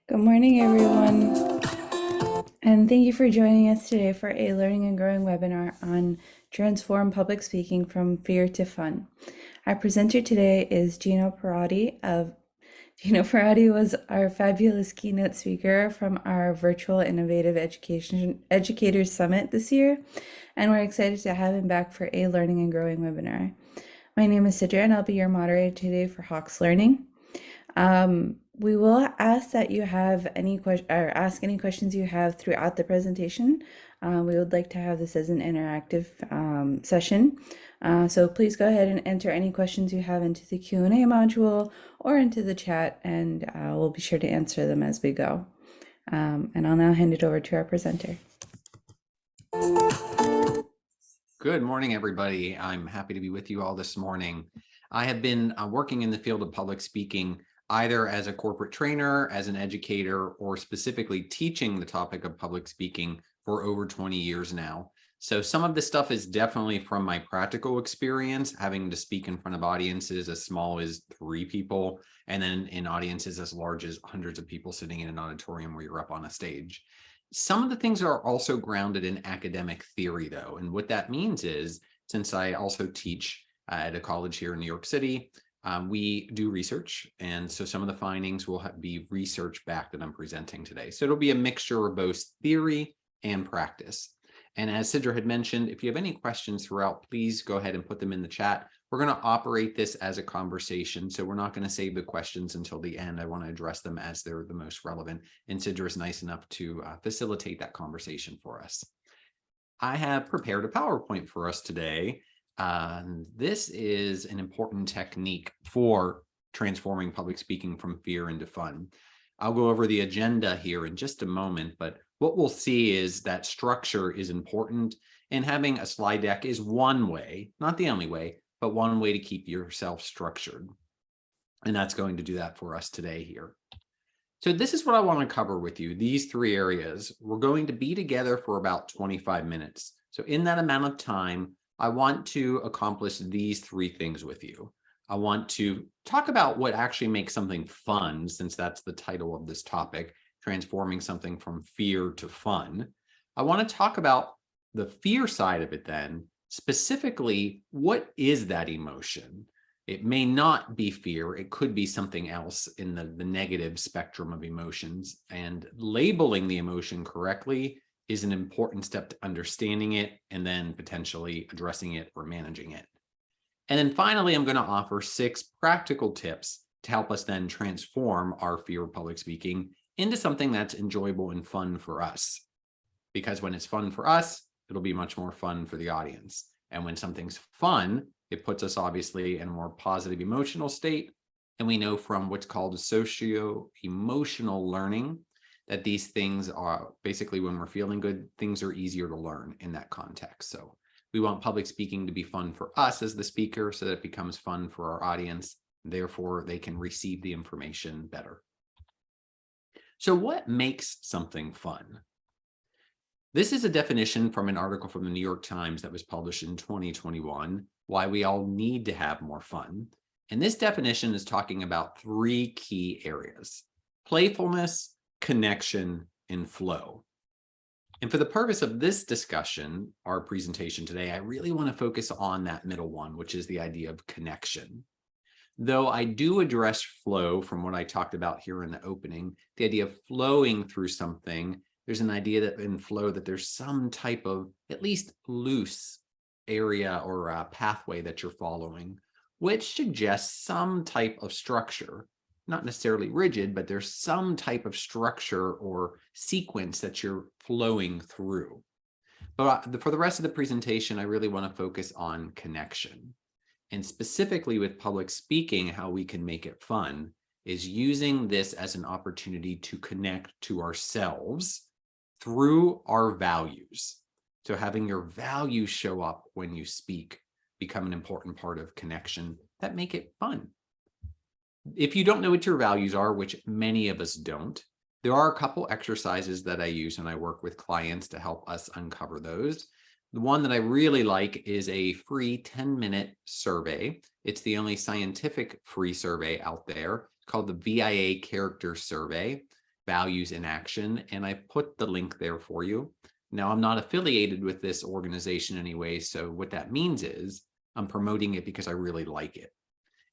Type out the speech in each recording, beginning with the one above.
Good morning, everyone, and thank you for joining us today for a Learning and Growing webinar on Transform Public Speaking from Fear to Fun. Our presenter today is Gino Perotti of Gino Perotti was our fabulous keynote speaker from our virtual Innovative Education Educators Summit this year, and we're excited to have him back for a Learning and Growing webinar. My name is Sidra, and I'll be your moderator today for Hawks Learning. We will ask that you have any question or ask any questions you have throughout the presentation. We would like to have this as an interactive session. So please go ahead and enter any questions you have into the Q&A module or into the chat, and we'll be sure to answer them as we go. And I'll now hand it over to our presenter. Good morning, everybody. I'm happy to be with you all this morning. I have been working in the field of public speaking, either as a corporate trainer, as an educator, or specifically teaching the topic of public speaking for over 20 years now. So some of this stuff is definitely from my practical experience, having to speak in front of audiences as small as 3 people, and then in audiences as large as hundreds of people sitting in an auditorium where you're up on a stage. Some of the things are also grounded in academic theory, though. And what that means is, since I also teach at a college here in New York City, we do research. And so some of the findings will be research back that I'm presenting today. So it'll be a mixture of both theory and practice. And as Sidra had mentioned, if you have any questions throughout, please go ahead and put them in the chat. We're going to operate this as a conversation, so we're not going to save the questions until the end. I want to address them as they're the most relevant, and Sidra is nice enough to facilitate that conversation for us. I have prepared a PowerPoint for us today. This is an important technique for transforming public speaking from fear into fun. I'll go over the agenda here in just a moment, but what we'll see is that structure is important, and having a slide deck is one way, not the only way, but one way to keep yourself structured. And that's going to do that for us today here. So this is what I want to cover with you, these 3 areas. We're going to be together for about 25 minutes. So in that amount of time, I want to accomplish these 3 things with you. I want to talk about what actually makes something fun, since that's the title of this topic, transforming something from fear to fun. I want to talk about the fear side of it then, specifically, what is that emotion? It may not be fear. It could be something else in the negative spectrum of emotions, and labeling the emotion correctly is an important step to understanding it and then potentially addressing it or managing it. And then finally, I'm going to offer 6 practical tips to help us then transform our fear of public speaking into something that's enjoyable and fun for us. Because when it's fun for us, it'll be much more fun for the audience. And when something's fun, it puts us obviously in a more positive emotional state. And we know from what's called socio-emotional learning that these things are basically, when we're feeling good, things are easier to learn in that context. So we want public speaking to be fun for us as the speaker so that it becomes fun for our audience. Therefore, they can receive the information better. So what makes something fun? This is a definition from an article from the New York Times that was published in 2021, why we all need to have more fun. And this definition is talking about 3 key areas: playfulness, connection, and flow. And for the purpose of this discussion, our presentation today, I really want to focus on that middle one, which is the idea of connection. Though I do address flow from what I talked about here in the opening, the idea of flowing through something, there's an idea that in flow that there's some type of at least loose area or pathway that you're following, which suggests some type of structure. Not necessarily rigid, but there's some type of structure or sequence that you're flowing through. But for the rest of the presentation, I really want to focus on connection. And specifically with public speaking, how we can make it fun is using this as an opportunity to connect to ourselves through our values. So having your values show up when you speak become an important part of connection that make it fun. If you don't know what your values are, which many of us don't, there are a couple exercises that I use when I work with clients to help us uncover those. The one that I really like is a free 10-minute survey. It's the only scientific free survey out there called the VIA Character Survey. Values in Action, and I put the link there for you. Now, I'm not affiliated with this organization anyway, so what that means is I'm promoting it because I really like it.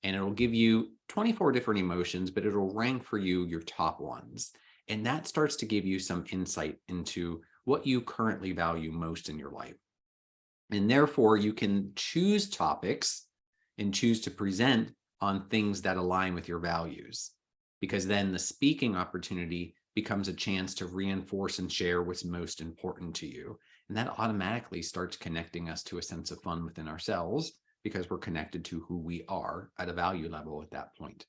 And it'll give you 24 different emotions, but it'll rank for you your top ones. And that starts to give you some insight into what you currently value most in your life. And therefore, you can choose topics and choose to present on things that align with your values, because then the speaking opportunity becomes a chance to reinforce and share what's most important to you. And that automatically starts connecting us to a sense of fun within ourselves, because we're connected to who we are at a value level at that point.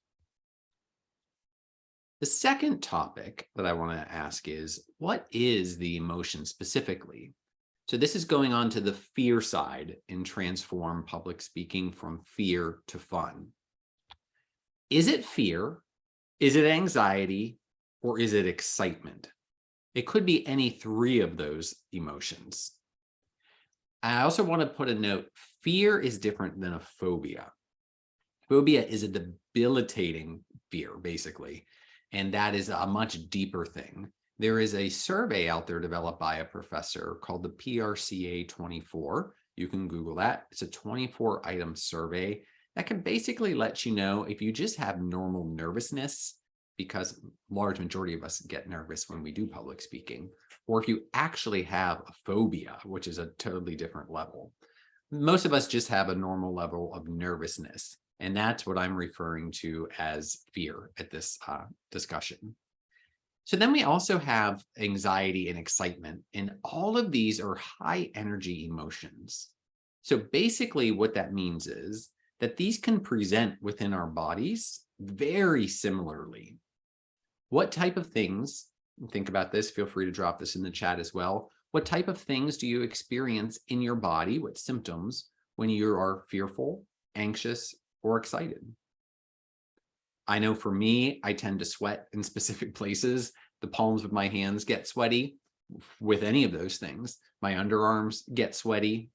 The second topic that I want to ask is, what is the emotion specifically? So this is going on to the fear side in Transform Public Speaking from Fear to Fun. Is it fear? Is it anxiety? Or is it excitement? It could be any three of those emotions. I also want to put a note, fear is different than a phobia. Phobia is a debilitating fear, basically, and that is a much deeper thing. There is a survey out there developed by a professor called the PRCA 24. You can Google that. It's a 24-item survey that can basically let you know if you just have normal nervousness, because large majority of us get nervous when we do public speaking, or if you actually have a phobia, which is a totally different level. Most of us just have a normal level of nervousness, and that's what I'm referring to as fear at this discussion. So then we also have anxiety and excitement, and all of these are high energy emotions. So basically what that means is that these can present within our bodies very similarly. What type of things, think about this, feel free to drop this in the chat as well. What type of things do you experience in your body? What symptoms when you are fearful, anxious, or excited? I know for me, I tend to sweat in specific places. The palms of my hands get sweaty with any of those things. My underarms get sweaty.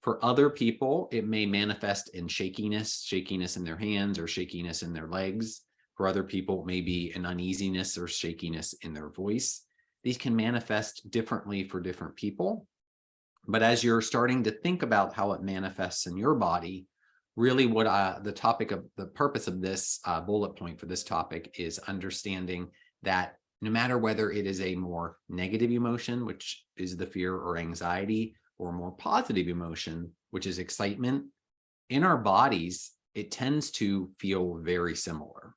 For other people, it may manifest in shakiness in their hands or shakiness in their legs. For other people, it may be an uneasiness or shakiness in their voice. These can manifest differently for different people. But as you're starting to think about how it manifests in your body, really what the purpose of this bullet point for this topic is understanding that no matter whether it is a more negative emotion, which is the fear or anxiety, or a more positive emotion, which is excitement, in our bodies, it tends to feel very similar.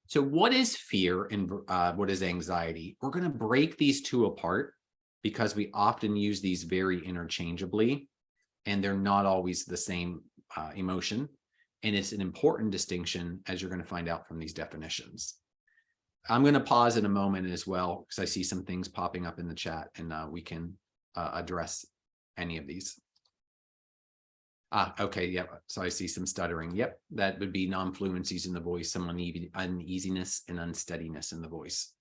So what is fear and what is anxiety? We're going to break these two apart because we often use these very interchangeably, and they're not always the same emotion. And it's an important distinction, as you're going to find out from these definitions. I'm going to pause in a moment as well, because I see some things popping up in the chat, and we can address any of these. Okay, yep. So I see some stuttering. Yep, that would be non-fluencies in the voice, some uneasiness and unsteadiness in the voice.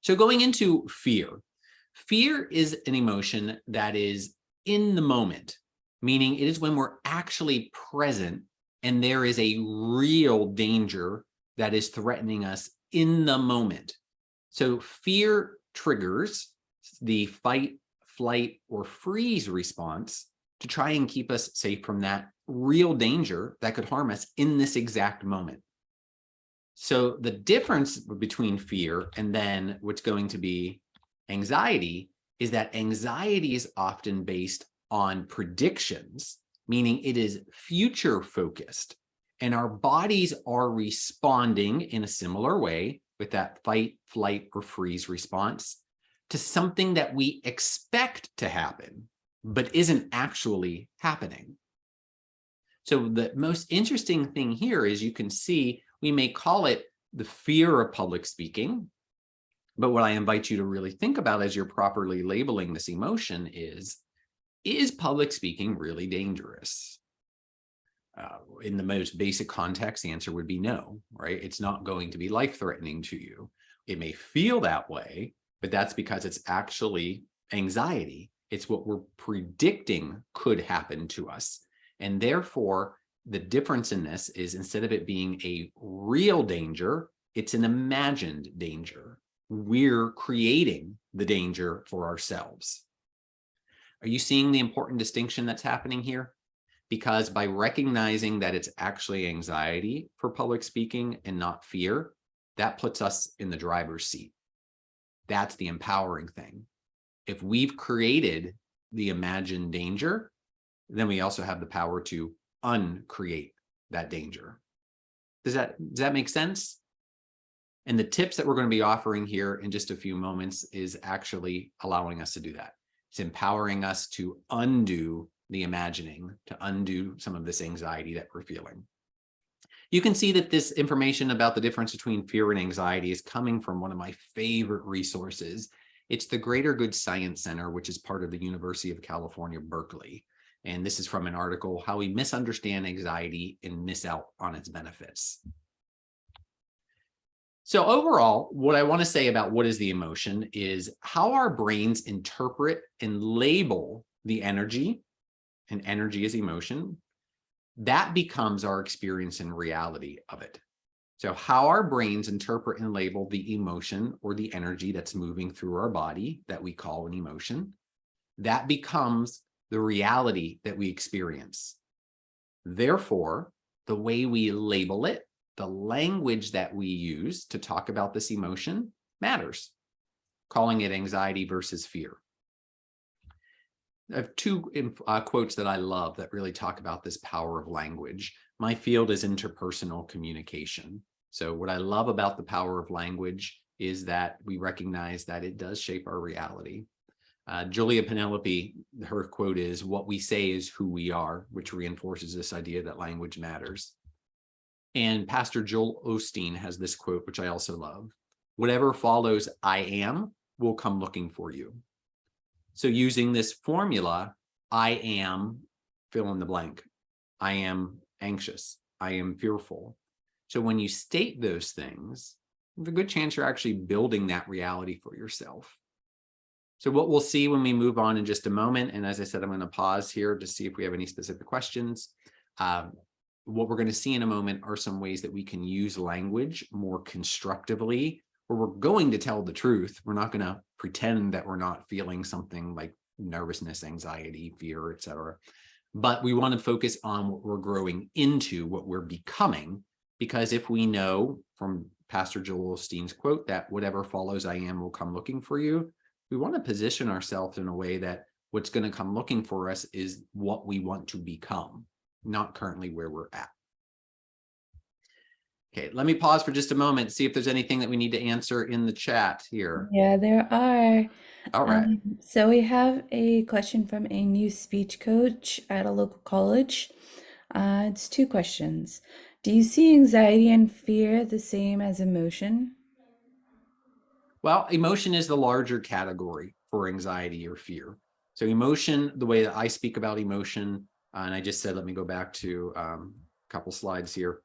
So going into fear. Fear is an emotion that is in the moment, meaning it is when we're actually present and there is a real danger that is threatening us in the moment. So fear triggers the fight, flight, or freeze response to try and keep us safe from that real danger that could harm us in this exact moment. So the difference between fear and then what's going to be anxiety is that anxiety is often based on predictions, meaning it is future focused, and our bodies are responding in a similar way with that fight, flight, or freeze response to something that we expect to happen, but isn't actually happening. So the most interesting thing here is you can see we may call it the fear of public speaking, but what I invite you to really think about as you're properly labeling this emotion is public speaking really dangerous? In the most basic context, the answer would be no, right? It's not going to be life-threatening to you. It may feel that way, but that's because it's actually anxiety. It's what we're predicting could happen to us. And therefore, the difference in this is instead of it being a real danger, It's an imagined danger. We're creating the danger for ourselves. Are you seeing the important distinction that's happening here? Because by recognizing that it's actually anxiety for public speaking and not fear, that puts us in the driver's seat. That's the empowering thing. If we've created the imagined danger, then we also have the power to uncreate that danger. Does that make sense? And the tips that we're going to be offering here in just a few moments is actually allowing us to do that. It's empowering us to undo the imagining, to undo some of this anxiety that we're feeling. You can see that this information about the difference between fear and anxiety is coming from one of my favorite resources. It's the Greater Good Science Center, which is part of the University of California, Berkeley. And this is from an article, How We Misunderstand Anxiety and Miss Out on Its Benefits. So overall, what I want to say about what is the emotion is how our brains interpret and label the energy, and energy is emotion, that becomes our experience and reality of it. So how our brains interpret and label the emotion or the energy that's moving through our body that we call an emotion, that becomes the reality that we experience. Therefore, the way we label it, the language that we use to talk about this emotion matters, calling it anxiety versus fear. I have two quotes that I love that really talk about this power of language. My field is interpersonal communication. So what I love about the power of language is that we recognize that it does shape our reality. Julia Penelope, her quote is, "What we say is who we are," which reinforces this idea that language matters. And Pastor Joel Osteen has this quote, which I also love. "Whatever follows I am will come looking for you." So using this formula, I am fill in the blank. I am anxious. I am fearful. So when you state those things, there's a good chance you're actually building that reality for yourself. So what we'll see when we move on in just a moment, and as I said, I'm going to pause here to see if we have any specific questions. What we're going to see in a moment are some ways that we can use language more constructively, where we're going to tell the truth. We're not going to pretend that we're not feeling something like nervousness, anxiety, fear, etc. But we want to focus on what we're growing into, what we're becoming, because if we know from Pastor Joel Osteen's quote that whatever follows I am will come looking for you, we want to position ourselves in a way that what's going to come looking for us is what we want to become, not currently where we're at. Okay, let me pause for just a moment, see if there's anything that we need to answer in the chat here. Yeah, there are. All right. So we have a question from a new speech coach at a local college. It's two questions. Do you see anxiety and fear the same as emotion? Well, emotion is the larger category for anxiety or fear. So emotion, the way that I speak about emotion, and I just said, let me go back to a couple slides here.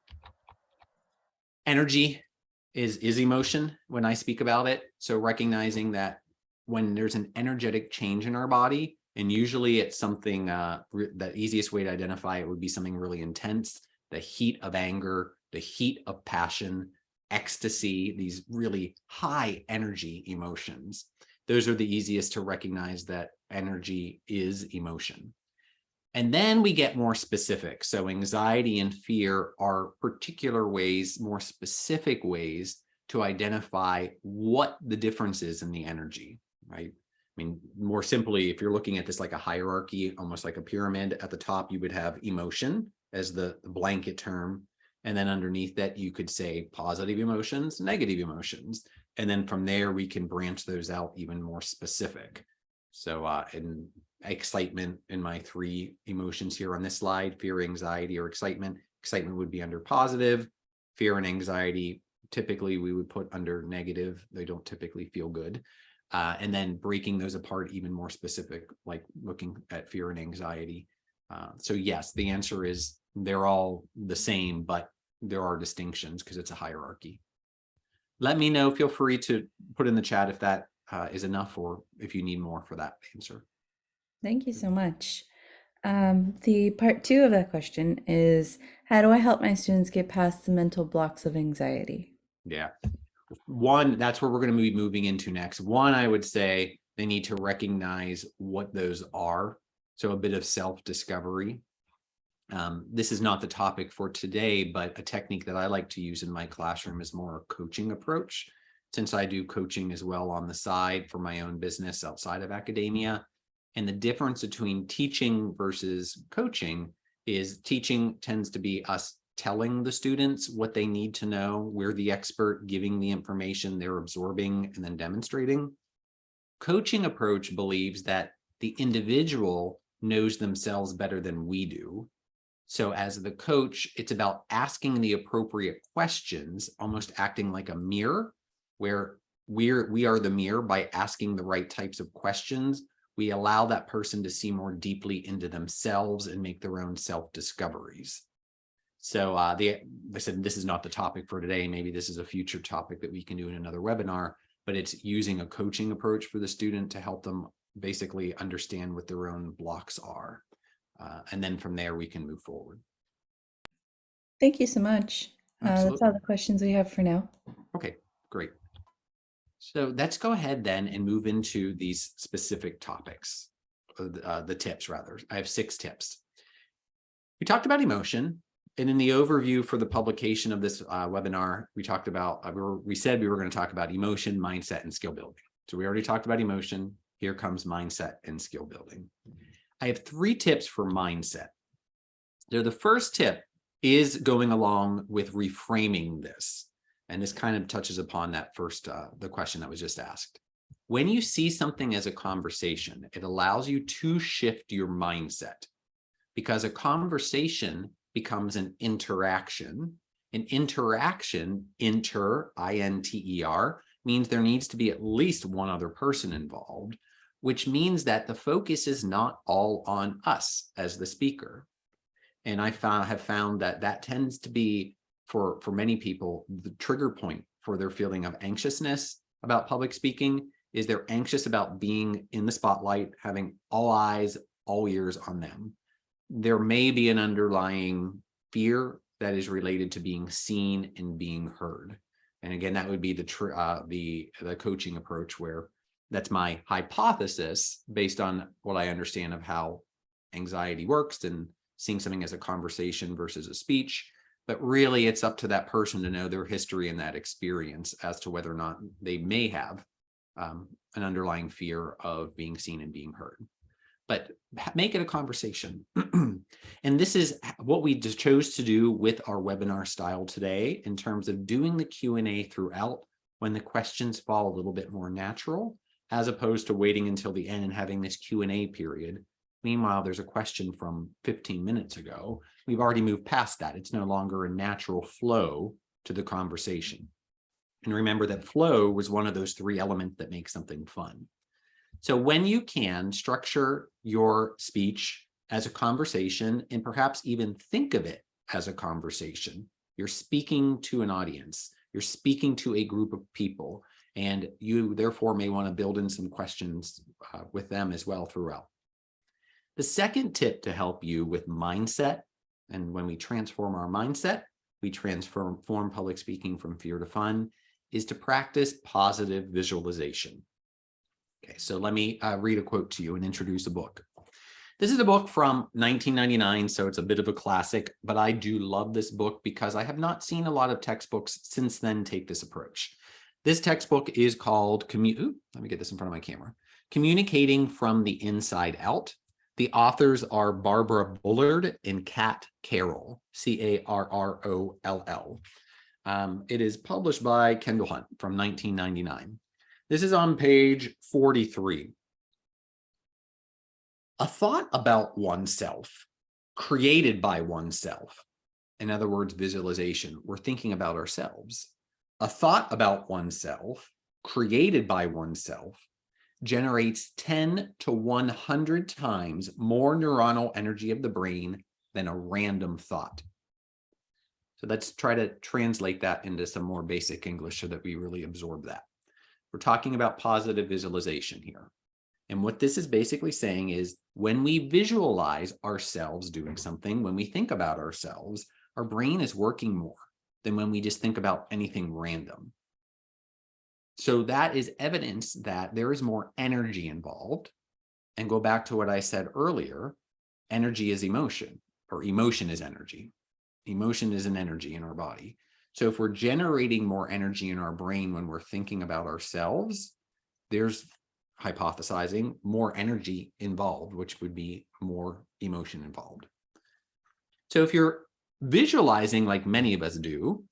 Energy is emotion when I speak about it. So recognizing that when there's an energetic change in our body, and usually it's something, the easiest way to identify it would be something really intense, the heat of anger, the heat of passion, ecstasy, these really high energy emotions. Those are the easiest to recognize that energy is emotion. And then we get more specific. So anxiety and fear are particular ways, more specific ways to identify what the difference is in the energy, right? I mean, more simply, if you're looking at this like a hierarchy, almost like a pyramid, at the top, you would have emotion as the blanket term. And then underneath that, you could say positive emotions, negative emotions. And then from there, we can branch those out even more specific. So in excitement, in my three emotions here on this slide, fear, anxiety, or excitement. Excitement would be under positive. Fear and anxiety, typically we would put under negative. They don't typically feel good. And then breaking those apart even more specific, like looking at fear and anxiety. So yes, the answer is they're all the same, but there are distinctions because it's a hierarchy. Let me know, feel free to put in the chat if that is enough or if you need more for that answer. Thank you so much. The part two of that question is, how do I help my students get past the mental blocks of anxiety? Yeah. One, that's where we're going to be moving into next. One, I would say they need to recognize what those are. So a bit of self-discovery. This is not the topic for today, but a technique that I like to use in my classroom is more a coaching approach. Since I do coaching as well on the side for my own business outside of academia. And the difference between teaching versus coaching is teaching tends to be us telling the students what they need to know. We're the expert giving the information, they're absorbing and then demonstrating. Coaching approach believes that the individual knows themselves better than we do. So as the coach, it's about asking the appropriate questions, almost acting like a mirror, where we are the mirror. By asking the right types of questions, we allow that person to see more deeply into themselves and make their own self-discoveries. So I said, this is not the topic for today. Maybe this is a future topic that we can do in another webinar, but it's using a coaching approach for the student to help them basically understand what their own blocks are. And then from there, we can move forward. Thank you so much. That's all Absolutely. the questions we have for now. Okay, great. So let's go ahead then and move into these specific topics, the tips rather. I have 6 tips. We talked about emotion. And in the overview for the publication of this webinar, we talked about, we said we were going to talk about emotion, mindset, and skill building. So we already talked about emotion. Here comes mindset and skill building. I have 3 tips for mindset. So the first tip is going along with reframing this. And this kind of touches upon that first, the question that was just asked. When you see something as a conversation, it allows you to shift your mindset, because a conversation becomes an interaction. An interaction, I-N-T-E-R, means there needs to be at least one other person involved, which means that the focus is not all on us as the speaker. And I have found that that tends to be, for many people, the trigger point for their feeling of anxiousness about public speaking is they're anxious about being in the spotlight, having all eyes, all ears on them. There may be an underlying fear that is related to being seen and being heard. And again, that would be the coaching approach, where that's my hypothesis based on what I understand of how anxiety works and seeing something as a conversation versus a speech. But really, it's up to that person to know their history and that experience as to whether or not they may have an underlying fear of being seen and being heard. But make it a conversation. And this is what we just chose to do with our webinar style today, in terms of doing the Q&A throughout, when the questions fall a little bit more natural, as opposed to waiting until the end and having this Q&A period. Meanwhile, there's a question from 15 minutes ago. We've already moved past that. It's no longer a natural flow to the conversation. And remember that flow was one of those 3 elements that make something fun. So when you can, structure your speech as a conversation, and perhaps even think of it as a conversation. You're speaking to an audience, you're speaking to a group of people, and you therefore may want to build in some questions with them as well throughout. The second tip to help you with mindset, and when we transform our mindset, we transform public speaking from fear to fun, is to practice positive visualization. Okay, so let me read a quote to you and introduce a book. This is a book from 1999, so it's a bit of a classic, but I do love this book because I have not seen a lot of textbooks since then take this approach. This textbook is called, let me get this in front of my camera, Communicating from the Inside Out. The authors are Barbara Bullard and Kat Carroll, Carroll. It is published by Kendall Hunt from 1999. This is on page 43. A thought about oneself, created by oneself. In other words, visualization. We're thinking about ourselves. A thought about oneself, created by oneself, generates 10 to 100 times more neuronal energy of the brain than a random thought. So let's try to translate that into some more basic English so that we really absorb that. We're talking about positive visualization here. And what this is basically saying is, when we visualize ourselves doing something, when we think about ourselves, our brain is working more. than when we just think about anything random. So that is evidence that there is more energy involved. And go back to what I said earlier, energy is emotion, or emotion is energy. Emotion is an energy in our body. So if we're generating more energy in our brain when we're thinking about ourselves, there's hypothesizing more energy involved, which would be more emotion involved. So if you're visualizing, like many of us do,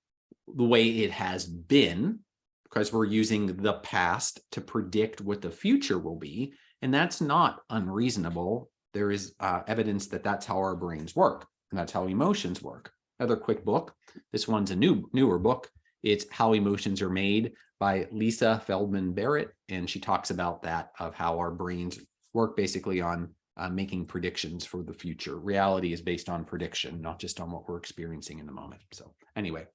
the way it has been, because we're using the past to predict what the future will be, and that's not unreasonable. There is evidence that that's how our brains work, and that's how emotions work. Another quick book. This one's a newer book. It's How Emotions Are Made by Lisa Feldman Barrett, and she talks about that, of how our brains work basically on making predictions for the future. Reality is based on prediction, not just on what we're experiencing in the moment. So anyway,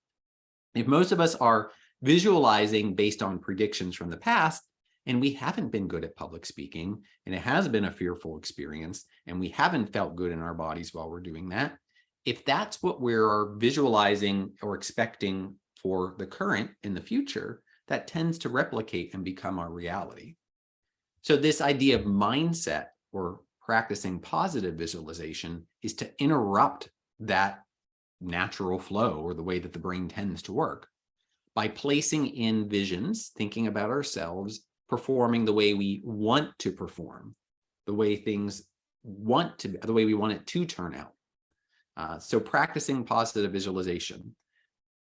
if most of us are visualizing based on predictions from the past, and we haven't been good at public speaking, and it has been a fearful experience, and we haven't felt good in our bodies while we're doing that, if that's what we're visualizing or expecting for the current in the future, that tends to replicate and become our reality. So this idea of mindset, or practicing positive visualization, is to interrupt that natural flow, or the way that the brain tends to work, by placing in visions, thinking about ourselves performing the way we want to perform, the way things want to be, the way we want it to turn out. So practicing positive visualization.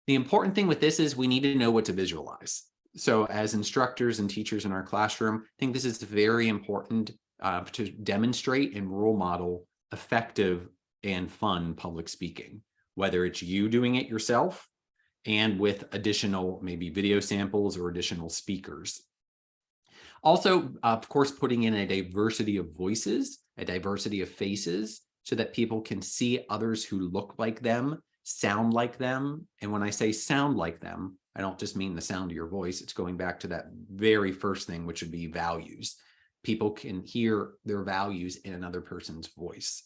The important thing with this is we need to know what to visualize. So as instructors and teachers in our classroom, I think this is very important to demonstrate and role model effective and fun public speaking, whether it's you doing it yourself and with additional maybe video samples or additional speakers. Also, of course, putting in a diversity of voices, a diversity of faces, so that people can see others who look like them, sound like them. And when I say sound like them, I don't just mean the sound of your voice. It's going back to that very first thing, which would be values. People can hear their values in another person's voice.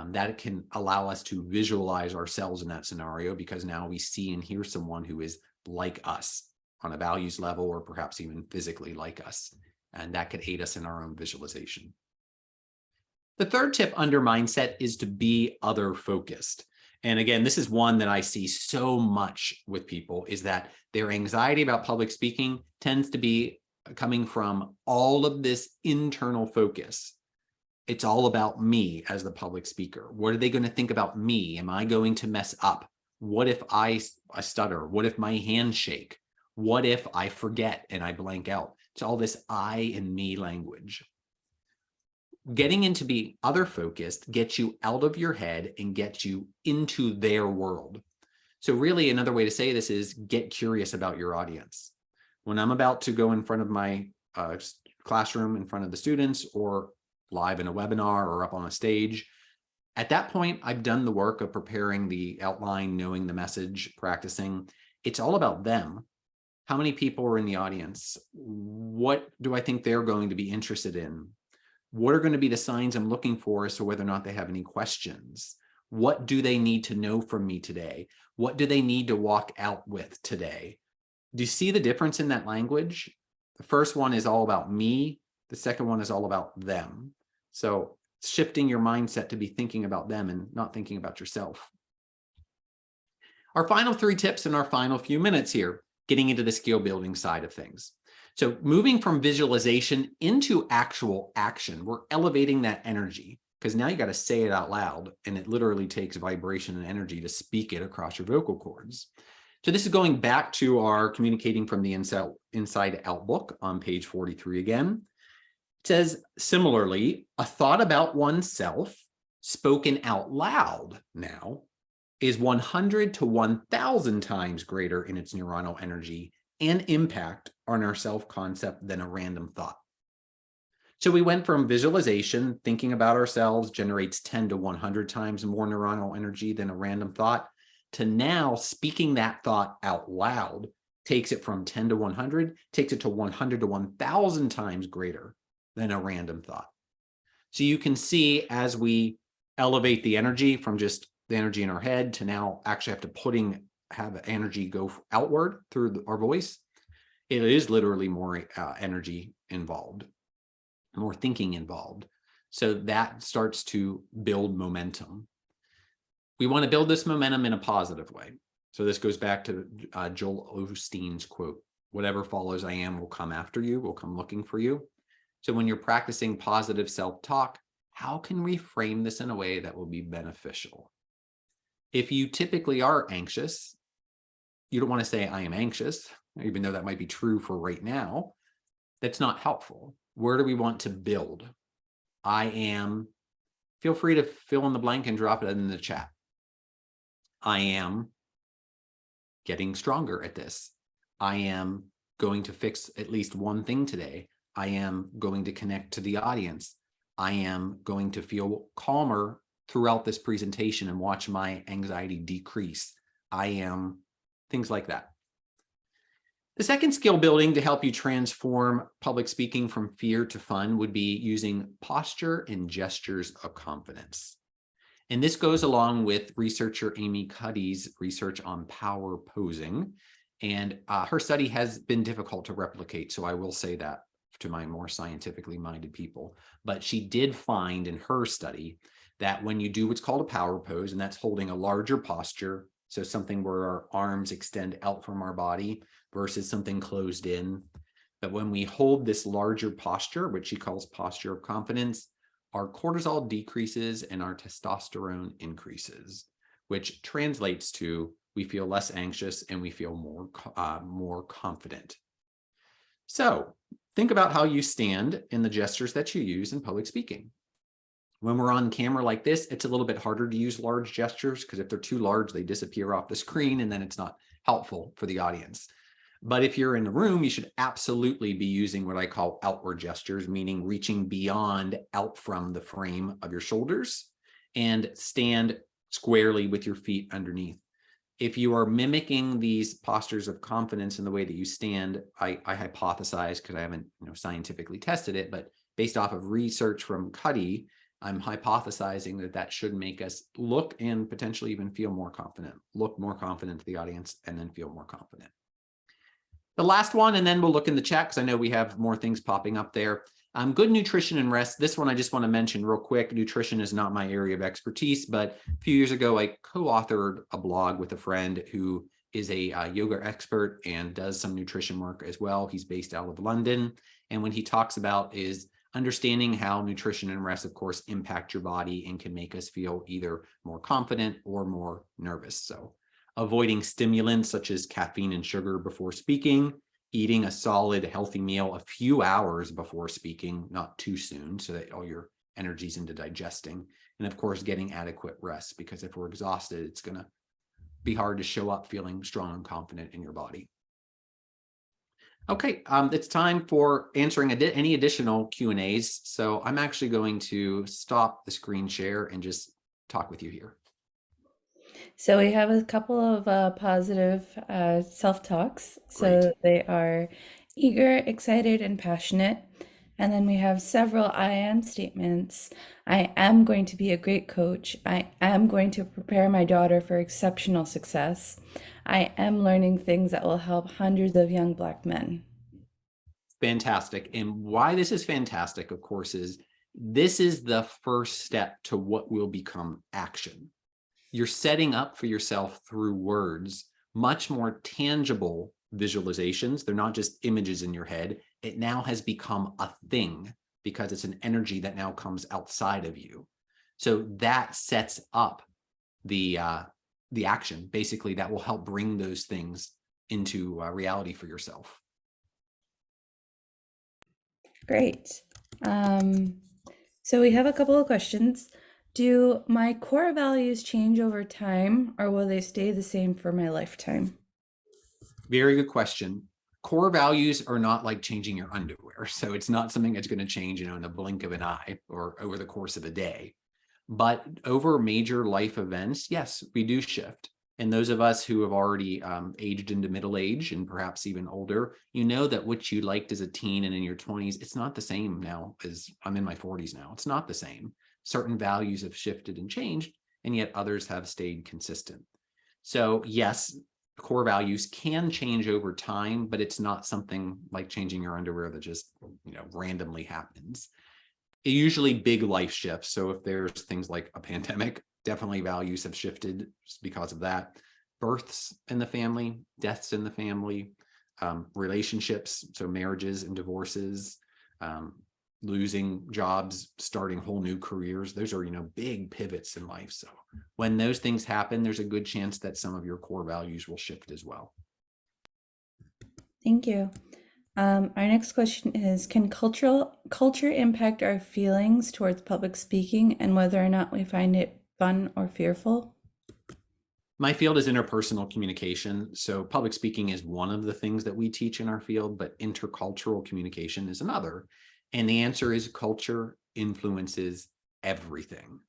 That can allow us to visualize ourselves in that scenario, because now we see and hear someone who is like us on a values level, or perhaps even physically like us. And that could aid us in our own visualization. The third tip under mindset is to be other focused. And again, this is one that I see so much with people, is that their anxiety about public speaking tends to be coming from all of this internal focus. It's all about me as the public speaker. What are they going to think about me? Am I going to mess up? What if I stutter? What if my hands shake? What if I forget and I blank out? It's all this I and me language. Getting into be other focused gets you out of your head and gets you into their world. So really, another way to say this is get curious about your audience. When I'm about to go in front of my classroom, in front of the students, or live in a webinar or up on a stage, at that point, I've done the work of preparing the outline, knowing the message, practicing. It's all about them. How many people are in the audience? What do I think they're going to be interested in? What are going to be the signs I'm looking for as to whether or not they have any questions? What do they need to know from me today? What do they need to walk out with today? Do you see the difference in that language? The first one is all about me. The second one is all about them. So shifting your mindset to be thinking about them and not thinking about yourself. Our final 3 tips in our final few minutes here, getting into the skill building side of things. So moving from visualization into actual action, we're elevating that energy, because now you got to say it out loud, and it literally takes vibration and energy to speak it across your vocal cords. So this is going back to our Communicating from the Inside Out book on page 43 again. It says, similarly, a thought about oneself spoken out loud now is 100 to 1,000 times greater in its neuronal energy and impact on our self-concept than a random thought. So we went from visualization, thinking about ourselves generates 10 to 100 times more neuronal energy than a random thought, to now speaking that thought out loud takes it from 10 to 100, takes it to 100 to 1,000 times greater than a random thought. So you can see, as we elevate the energy from just the energy in our head to now actually have to putting have energy go outward through our voice, it is literally more energy involved, more thinking involved. So that starts to build momentum. We want to build this momentum in a positive way. So this goes back to Joel Osteen's quote, whatever follows I am will come after you, will come looking for you. So when you're practicing positive self-talk, how can we frame this in a way that will be beneficial? If you typically are anxious, you don't want to say I am anxious, even though that might be true for right now. That's not helpful. Where do we want to build? I am, feel free to fill in the blank and drop it in the chat. I am getting stronger at this. I am going to fix at least one thing today. I am going to connect to the audience. I am going to feel calmer throughout this presentation and watch my anxiety decrease. I am, things like that. The second skill building to help you transform public speaking from fear to fun would be using posture and gestures of confidence. And this goes along with researcher Amy Cuddy's research on power posing. And her study has been difficult to replicate, so I will say that to my more scientifically minded people. But she did find in her study that when you do what's called a power pose, and that's holding a larger posture, so something where our arms extend out from our body versus something closed in, that when we hold this larger posture, which she calls posture of confidence, our cortisol decreases and our testosterone increases, which translates to we feel less anxious and we feel more confident. So think about how you stand in the gestures that you use in public speaking. When we're on camera like this, it's a little bit harder to use large gestures because if they're too large, they disappear off the screen and then it's not helpful for the audience. But if you're in the room, you should absolutely be using what I call outward gestures, meaning reaching beyond out from the frame of your shoulders and stand squarely with your feet underneath. If you are mimicking these postures of confidence in the way that you stand, I hypothesize, because I haven't scientifically tested it, but based off of research from Cuddy, I'm hypothesizing that that should make us look and potentially even feel more confident, look more confident to the audience, and then feel more confident. The last one, and then we'll look in the chat because I know we have more things popping up there. Good nutrition and rest. This one I just want to mention real quick. Nutrition is not my area of expertise, but a few years ago, I co-authored a blog with a friend who is a yoga expert and does some nutrition work as well. He's based out of London. And what he talks about is understanding how nutrition and rest, of course, impact your body and can make us feel either more confident or more nervous. So avoiding stimulants such as caffeine and sugar before speaking, eating a solid, healthy meal a few hours before speaking, not too soon, so that all your energy's into digesting. And of course, getting adequate rest, because if we're exhausted, it's going to be hard to show up feeling strong and confident in your body. Okay, it's time for answering any additional Q&As. So I'm actually going to stop the screen share and just talk with you here. So we have a couple of positive self-talks. Great. So they are eager, excited, and passionate. And then we have several I am statements. I am going to be a great coach. I am going to prepare my daughter for exceptional success. I am learning things that will help hundreds of young Black men. Fantastic. And why this is fantastic, of course, is this is the first step to what will become action. You're setting up for yourself through words, much more tangible visualizations. They're not just images in your head. It now has become a thing because it's an energy that now comes outside of you. So that sets up the action, basically, that will help bring those things into reality for yourself. Great. So we have a couple of questions. Do my core values change over time, or will they stay the same for my lifetime? Very good question. Core values are not like changing your underwear. So it's not something that's going to change, in the blink of an eye or over the course of a day. But over major life events, yes, we do shift. And those of us who have already aged into middle age and perhaps even older, you know that what you liked as a teen and in your 20s, it's not the same now as I'm in my 40s now. It's not the same. Certain values have shifted and changed, and yet others have stayed consistent. So yes, core values can change over time, but it's not something like changing your underwear that just, randomly happens. Usually big life shifts. So if there's things like a pandemic, definitely values have shifted because of that. Births in the family, deaths in the family, relationships, so marriages and divorces, losing jobs, starting whole new careers. Those are, big pivots in life. So when those things happen, there's a good chance that some of your core values will shift as well. Thank you. Our next question is, can culture impact our feelings towards public speaking and whether or not we find it fun or fearful? My field is interpersonal communication. So public speaking is one of the things that we teach in our field, but intercultural communication is another. And the answer is culture influences everything.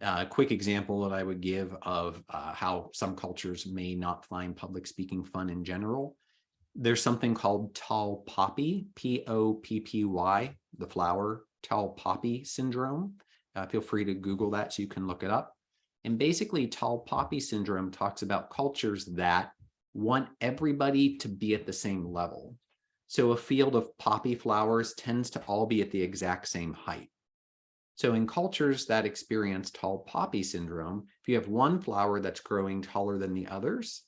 A quick example that I would give of how some cultures may not find public speaking fun in general. There's something called tall poppy, Poppy, the flower, tall poppy syndrome. Feel free to Google that so you can look it up. And basically, tall poppy syndrome talks about cultures that want everybody to be at the same level. So a field of poppy flowers tends to all be at the exact same height. So in cultures that experience tall poppy syndrome, if you have one flower that's growing taller than the others,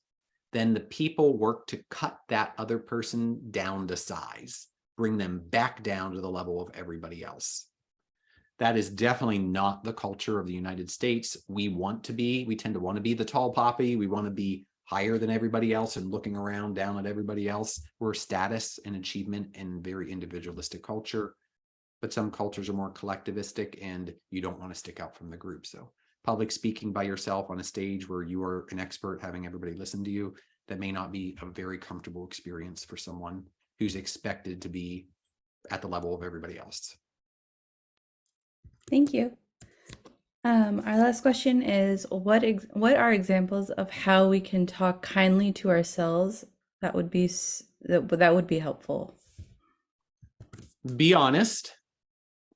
then the people work to cut that other person down to size, bring them back down to the level of everybody else. That is definitely not the culture of the United States. We tend to want to be the tall poppy. We want to be higher than everybody else and looking around down at everybody else. We're status and achievement and very individualistic culture, but some cultures are more collectivistic and you don't want to stick out from the group. So public speaking by yourself on a stage where you are an expert, having everybody listen to you, that may not be a very comfortable experience for someone who's expected to be at the level of everybody else. Thank you. Our last question is, what are examples of how we can talk kindly to ourselves that would be helpful? Be honest,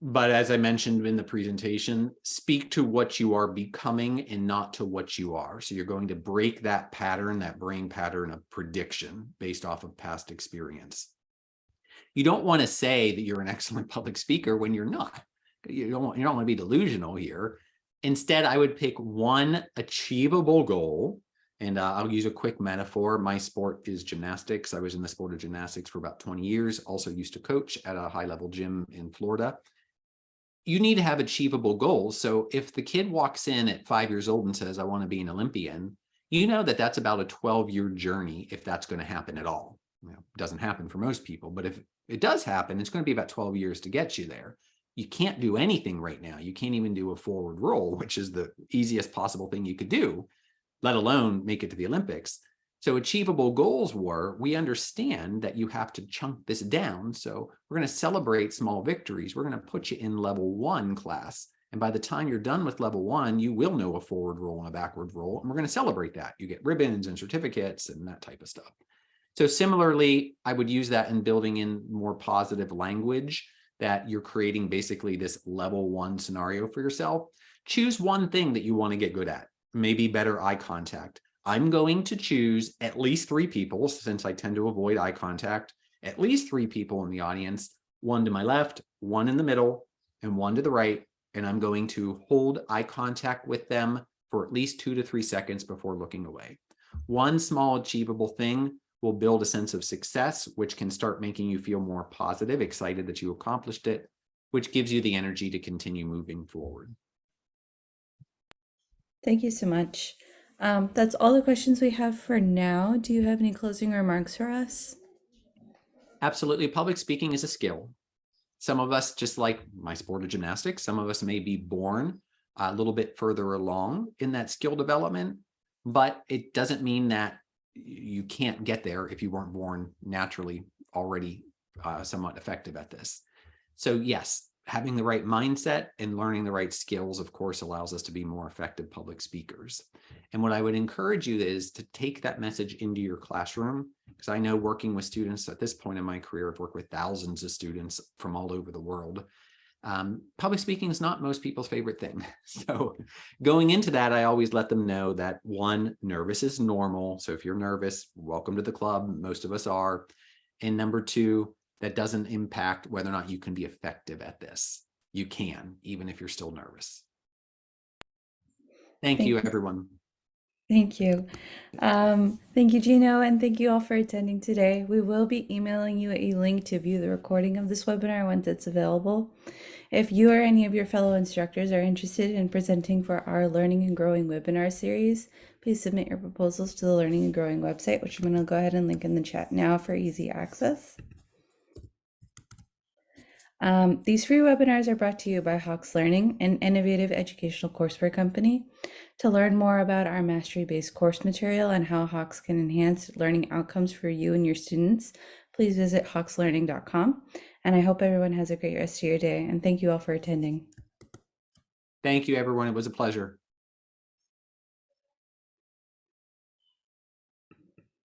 but as I mentioned in the presentation, speak to what you are becoming and not to what you are. So you're going to break that pattern, that brain pattern of prediction based off of past experience. You don't want to say that you're an excellent public speaker when you're not. You don't want to be delusional here. Instead, I would pick one achievable goal. And I'll use a quick metaphor. My sport is gymnastics. I was in the sport of gymnastics for about 20 years, also used to coach at a high-level gym in Florida. You need to have achievable goals. So if the kid walks in at 5 years old and says, I want to be an Olympian, you know that that's about a 12-year journey if that's going to happen at all. It doesn't happen for most people, but if it does happen, it's going to be about 12 years to get you there. You can't do anything right now. You can't even do a forward roll, which is the easiest possible thing you could do, let alone make it to the Olympics. So achievable goals we understand that you have to chunk this down. So we're going to celebrate small victories. We're going to put you in level 1 class. And by the time you're done with level 1, you will know a forward roll and a backward roll. And we're going to celebrate that. You get ribbons and certificates and that type of stuff. So similarly, I would use that in building in more positive language, that you're creating basically this level 1 scenario for yourself. Choose one thing that you want to get good at, maybe better eye contact. I'm going to choose at least 3 people, since I tend to avoid eye contact, at least 3 people in the audience, 1 to my left, 1 in the middle, and 1 to the right. And I'm going to hold eye contact with them for at least 2 to 3 seconds before looking away. One small achievable thing will build a sense of success, which can start making you feel more positive, excited that you accomplished it, which gives you the energy to continue moving forward. Thank you so much. That's all the questions we have for now. Do you have any closing remarks for us? Absolutely. Public speaking is a skill. Some of us, just like my sport of gymnastics, some of us may be born a little bit further along in that skill development, but it doesn't mean that you can't get there if you weren't born naturally already somewhat effective at this. So yes, having the right mindset and learning the right skills, of course, allows us to be more effective public speakers. And what I would encourage you is to take that message into your classroom, because I know working with students at this point in my career, I've worked with thousands of students from all over the world. Public speaking is not most people's favorite thing. So going into that, I always let them know that one, nervous is normal. So if you're nervous, welcome to the club. Most of us are. And number two, that doesn't impact whether or not you can be effective at this. You can, even if you're still nervous. Thank Thank you, you. everyone. Thank you. Thank you, Gino, and thank you all for attending today. We will be emailing you a link to view the recording of this webinar once it's available. If you or any of your fellow instructors are interested in presenting for our Learning and Growing webinar series, please submit your proposals to the Learning and Growing website, which I'm going to go ahead and link in the chat now for easy access. These free webinars are brought to you by Hawks Learning, an innovative educational courseware company. To learn more about our mastery-based course material and how Hawks can enhance learning outcomes for you and your students, please visit hawkslearning.com. And I hope everyone has a great rest of your day, and thank you all for attending. Thank you, everyone. It was a pleasure.